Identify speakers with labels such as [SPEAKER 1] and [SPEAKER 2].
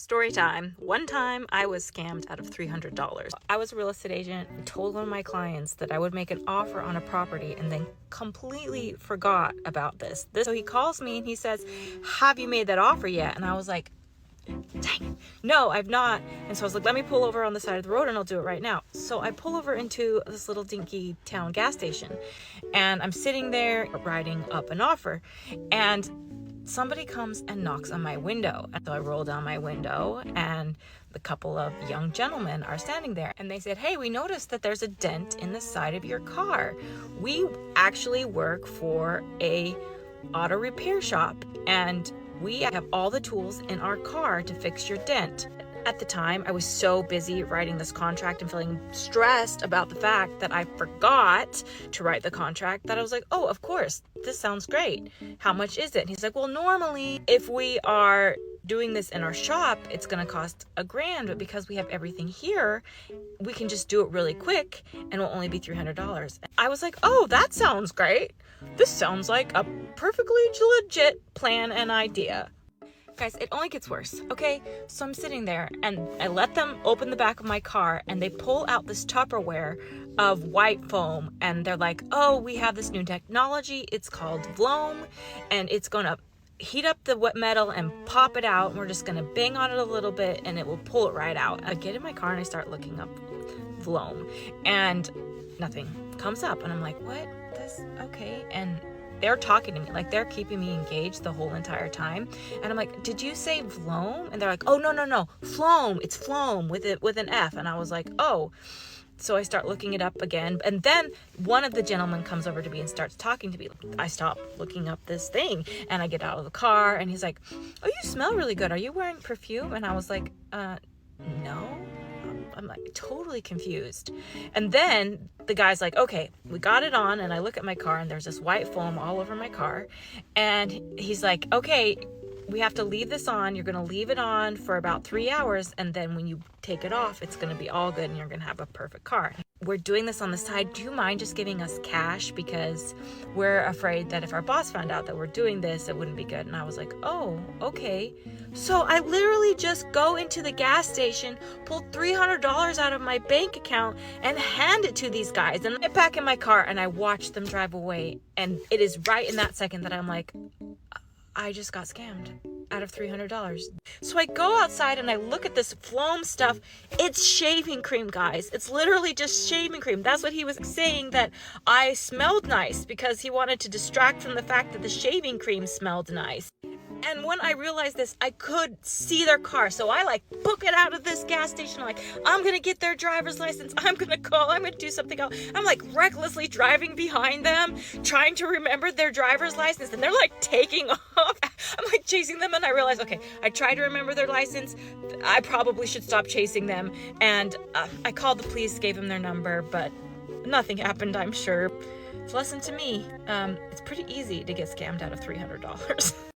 [SPEAKER 1] Story time. One time I was scammed out of $300. I was a real estate agent and told one of my clients that I would make an offer on a property and then completely forgot about this. So he calls me and he says, "Have you made that offer yet?" And I was like, dang, no, I've not. And so I was like, let me pull over on the side of the road and I'll do it right now. So I pull over into this little dinky town gas station and I'm sitting there writing up an offer, and somebody comes and knocks on my window. And so I roll down my window and the couple of young gentlemen are standing there and they said, "Hey, we noticed that there's a dent in the side of your car. We actually work for a auto repair shop and we have all the tools in our car to fix your dent." At the time, I was so busy writing this contract and feeling stressed about the fact that I forgot to write the contract that I was like, "Oh, of course, this sounds great. How much is it?" And he's like, "Well, normally if we are doing this in our shop, it's going to cost $1,000, but because we have everything here, we can just do it really quick and it'll only be $300. I was like, "Oh, that sounds great. This sounds like a perfectly legit plan and idea." Guys, it only gets worse, okay? So I'm sitting there and I let them open the back of my car and they pull out this Tupperware of white foam and they're like, "Oh, we have this new technology. It's called Vloam and it's going to heat up the wet metal and pop it out. And we're just going to bang on it a little bit and it will pull it right out." I get in my car and I start looking up Vloam and nothing comes up. And I'm like, what? This, okay. And they're talking to me, like they're keeping me engaged the whole entire time. And I'm like, "Did you say Vloam?" And they're like, "Oh, no, Floam. It's Floam with an F." And I was like, "Oh." So I start looking it up again. And then one of the gentlemen comes over to me and starts talking to me. I stop looking up this thing and I get out of the car and he's like, "Oh, you smell really good. Are you wearing perfume?" And I was like, no. I'm like totally confused. And then the guy's like, "Okay, we got it on." And I look at my car and there's this white foam all over my car. And he's like, "Okay, we have to leave this on. You're going to leave it on for about 3 hours. And then when you take it off, it's going to be all good and you're going to have a perfect car. We're doing this on the side. Do you mind just giving us cash? Because we're afraid that if our boss found out that we're doing this, it wouldn't be good." And I was like, "Oh, okay." So I literally just go into the gas station, pull $300 out of my bank account and hand it to these guys. And I get back in my car and I watch them drive away. And it is right in that second that I'm like, I just got scammed out of $300. So I go outside and I look at this Vloam stuff. It's shaving cream, guys. It's literally just shaving cream. That's what he was saying, that I smelled nice because he wanted to distract from the fact that the shaving cream smelled nice. And when I realized this, I could see their car. So I book it out of this gas station. I'm going to get their driver's license. I'm going to call. I'm going to do something else. I'm recklessly driving behind them, trying to remember their driver's license. And they're taking off. I'm chasing them. And I realize, okay, I try to remember their license. I probably should stop chasing them. And I called the police, gave them their number, but nothing happened, I'm sure. It's a lesson to me. It's pretty easy to get scammed out of $300.